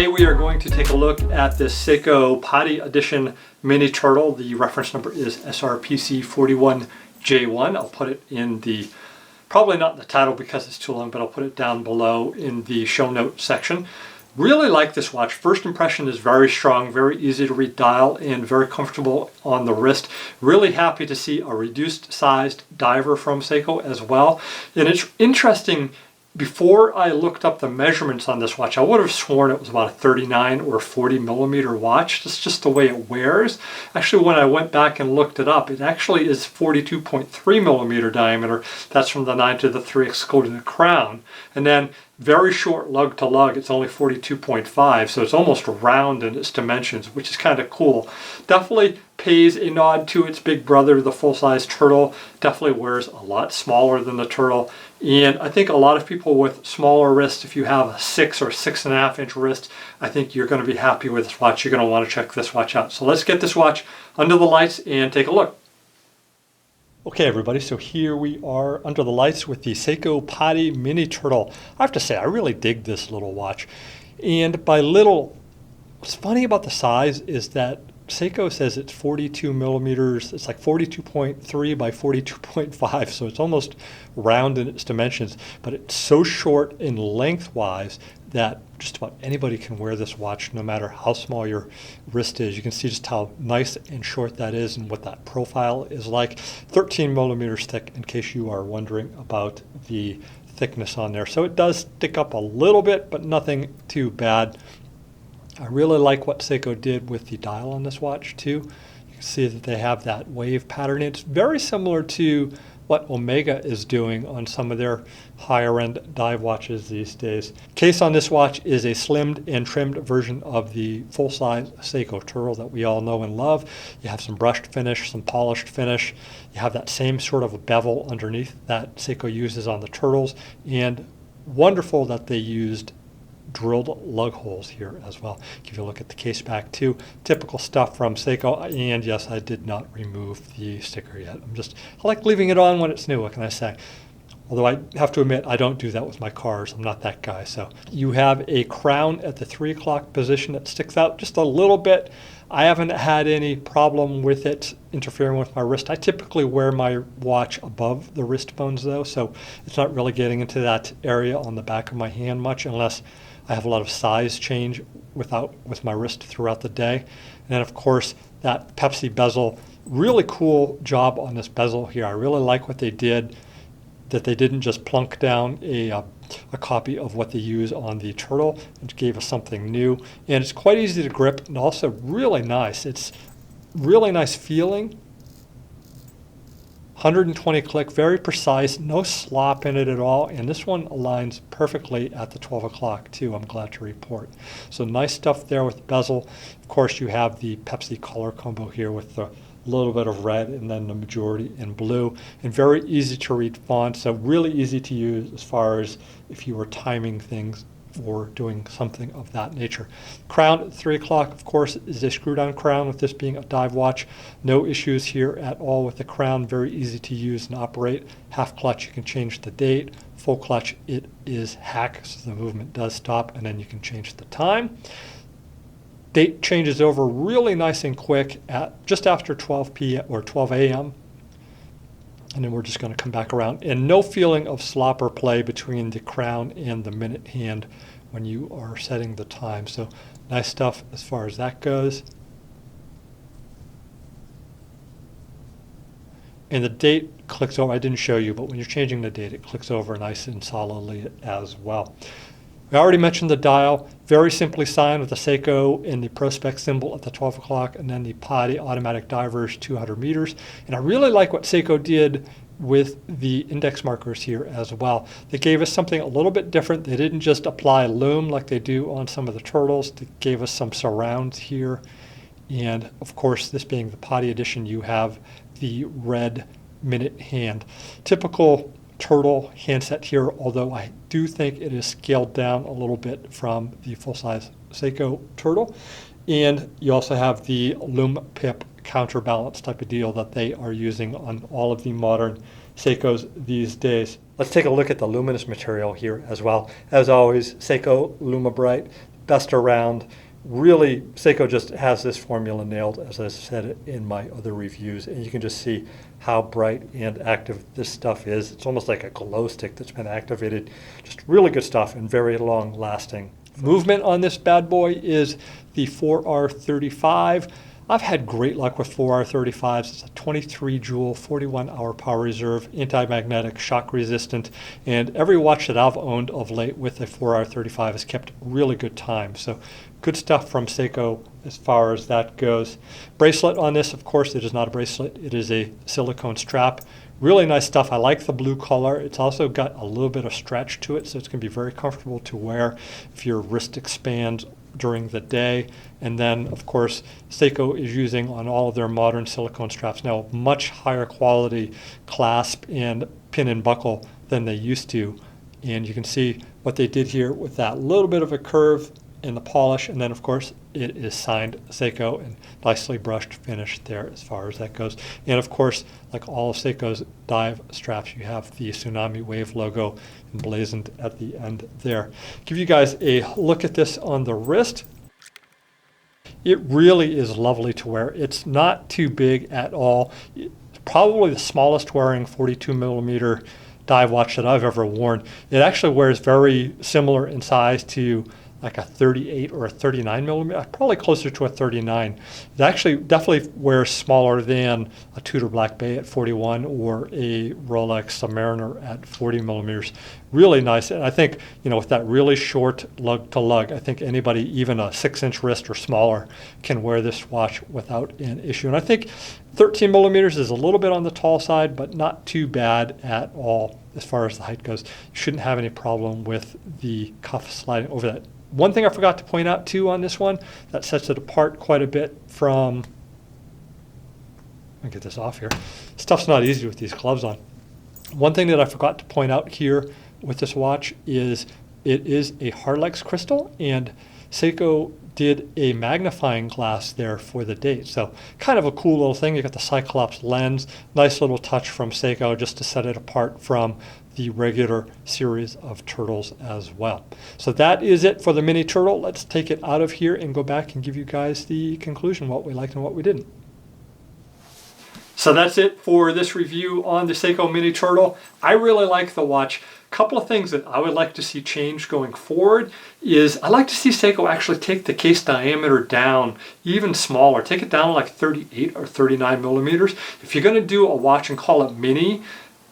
Today we are going to take a look at this Seiko PADI edition mini turtle. The reference number is SRPC41J1. I'll put it in the, probably not in the title because it's too long, but I'll put it down below in the show note section. Really like this watch. First impression is very strong, very easy to read dial, and very comfortable on the wrist. Really happy to see a reduced sized diver from Seiko as well. And it's interesting, before I looked up the measurements on this watch, I would have sworn it was about a 39 or 40 millimeter watch. That's just the way it wears. Actually, when I went back and looked it up, it actually is 42.3 millimeter diameter. That's from the 9 to the 3 excluding the crown. And then very short lug to lug, it's only 42.5, so it's almost round in its dimensions, which is kind of cool. Definitely pays a nod to its big brother, the full-size turtle. Definitely wears a lot smaller than the turtle. And I think a lot of people with smaller wrists, if you have a 6 or 6.5 inch wrist, I think you're going to be happy with this watch. You're going to want to check this watch out. So let's get this watch under the lights and take a look. Okay everybody, so here we are under the lights with the Seiko PADI Mini Turtle. I have to say, I really dig this little watch. And by little, what's funny about the size is that Seiko says it's 42 millimeters, it's like 42.3 by 42.5, so it's almost round in its dimensions, but it's so short in lengthwise that just about anybody can wear this watch no matter how small your wrist is. You can see just how nice and short that is and what that profile is like. 13 millimeters thick, in case you are wondering about the thickness on there. So it does stick up a little bit, but nothing too bad. I really like what Seiko did with the dial on this watch too. You can see that they have that wave pattern. It's very similar to what Omega is doing on some of their higher end dive watches these days. Case on this watch is a slimmed and trimmed version of the full-size Seiko Turtle that we all know and love. You have some brushed finish, some polished finish. You have that same sort of a bevel underneath that Seiko uses on the Turtles, and wonderful that they used drilled lug holes here as well. Give you a look at the case back too. Typical stuff from Seiko, and yes, I did not remove the sticker yet. I like leaving it on when it's new, what can I say? Although I have to admit, I don't do that with my cars. I'm not that guy. So you have a crown at the 3 o'clock position that sticks out just a little bit. I haven't had any problem with it interfering with my wrist. I typically wear my watch above the wrist bones though, so it's not really getting into that area on the back of my hand much, unless I have a lot of size change with my wrist throughout the day. And then of course that Pepsi bezel, really cool job on this bezel here. I really like what they did, that they didn't just plunk down a copy of what they use on the Turtle. It gave us something new, and it's quite easy to grip and also really nice. It's really nice feeling. 120 click, very precise, no slop in it at all, and this one aligns perfectly at the 12 o'clock too, I'm glad to report. So nice stuff there with the bezel. Of course you have the Pepsi color combo here with the little bit of red and then the majority in blue, and very easy to read font, so really easy to use as far as if you were timing things or doing something of that nature. Crown at 3 o'clock, of course, is a screw-down crown, with this being a dive watch. No issues here at all with the crown. Very easy to use and operate. Half clutch, you can change the date. Full clutch, it is hack, so the movement does stop, and then you can change the time. Date changes over really nice and quick at just after 12 p.m. or 12 a.m. And then we're just going to come back around, and no feeling of slop or play between the crown and the minute hand when you are setting the time. So nice stuff as far as that goes. And the date clicks over. I didn't show you, but when you're changing the date, it clicks over nice and solidly as well. I already mentioned the dial, very simply signed with the Seiko and the Prospect symbol at the 12 o'clock, and then the PADI automatic divers 200 meters. And I really like what Seiko did with the index markers here as well. They gave us something a little bit different. They didn't just apply lume like they do on some of the Turtles. They gave us some surrounds here. And of course, this being the PADI edition, you have the red minute hand. Typical Turtle handset here, although I do think it is scaled down a little bit from the full-size Seiko Turtle. And you also have the lume pip counterbalance type of deal that they are using on all of the modern Seikos these days. Let's take a look at the luminous material here as well. As always, Seiko Lumibrite. best around. Really, Seiko just has this formula nailed, as I said in my other reviews, and you can just see how bright and active this stuff is. It's almost like a glow stick that's been activated. Just really good stuff and very long lasting. Movement on this bad boy is the 4R35. I've had great luck with 4R35s. It's a 23 joule, 41 hour power reserve, anti-magnetic, shock resistant, and every watch that I've owned of late with a 4R35 has kept really good time. So good stuff from Seiko as far as that goes. Bracelet on this, of course, it is not a bracelet. It is a silicone strap. Really nice stuff. I like the blue color. It's also got a little bit of stretch to it, so it's going to be very comfortable to wear if your wrist expands during the day. And then, of course, Seiko is using on all of their modern silicone straps now much higher quality clasp and pin and buckle than they used to. And you can see what they did here with that little bit of a curve in the polish, and then of course it is signed Seiko and nicely brushed finish there as far as that goes. And of course, like all of Seiko's dive straps, you have the Tsunami Wave logo emblazoned at the end there. Give you guys a look at this on the wrist. It really is lovely to wear. It's not too big at all. It's probably the smallest wearing 42 millimeter dive watch that I've ever worn. It actually wears very similar in size to like a 38 or a 39 millimeter, probably closer to a 39. It actually definitely wears smaller than a Tudor Black Bay at 41 or a Rolex Submariner at 40 millimeters. Really nice. And I think, with that really short lug to lug, I think anybody, even a 6-inch wrist or smaller, can wear this watch without an issue. And I think 13 millimeters is a little bit on the tall side, but not too bad at all as far as the height goes. You shouldn't have any problem with the cuff sliding over that. One thing I forgot to point out too on this one that sets it apart quite a bit from, let me get this off here. Stuff's not easy with these gloves on. One thing that I forgot to point out here with this watch is it is a Hardlex crystal, and Seiko did a magnifying glass there for the date. So kind of a cool little thing. You got the cyclops lens, nice little touch from Seiko just to set it apart from the regular series of turtles as well. So that is it for the mini turtle. Let's take it out of here and go back and give you guys the conclusion, what we liked and what we didn't. So that's it for this review on the Seiko Mini Turtle. I really like the watch. A couple of things that I would like to see change going forward is I'd like to see Seiko actually take the case diameter down even smaller. Take it down like 38 or 39 millimeters. If you're going to do a watch and call it mini,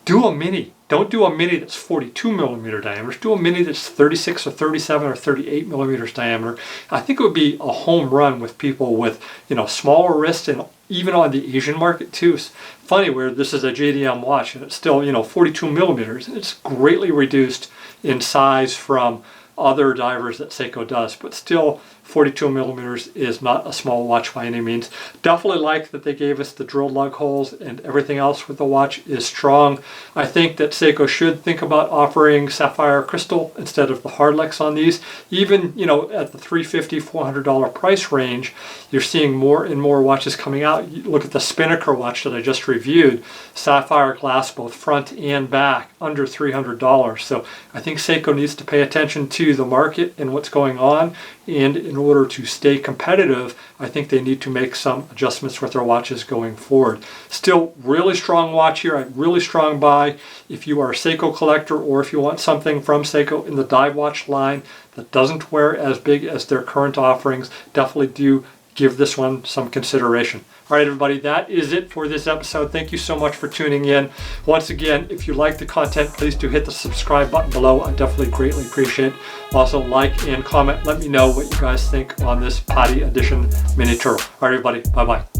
do a mini. Don't do a mini that's 42 millimeter diameters. Do a mini that's 36 or 37 or 38 millimeters diameter. I think it would be a home run with people with, smaller wrists, and even on the Asian market too. It's funny where this is a JDM watch and it's still, 42 millimeters. It's greatly reduced in size from other divers that Seiko does, but still 42 millimeters is not a small watch by any means. Definitely like that they gave us the drilled lug holes, and everything else with the watch is strong. I think that Seiko should think about offering sapphire crystal instead of the Hardlex on these. Even, at the $350, $400 price range, you're seeing more and more watches coming out. You look at the Spinnaker watch that I just reviewed, sapphire glass both front and back, under $300. So I think Seiko needs to pay attention to the market and what's going on, and in order to stay competitive, I think they need to make some adjustments with their watches going forward. Still really strong watch here, a really strong buy if you are a Seiko collector, or if you want something from Seiko in the dive watch line that doesn't wear as big as their current offerings. Definitely do give this one some consideration. All right, everybody, that is it for this episode. Thank you so much for tuning in. Once again, if you like the content, please do hit the subscribe button below. I definitely greatly appreciate it. Also, like and comment. Let me know what you guys think on this PADI edition mini turtle. All right, everybody, bye-bye.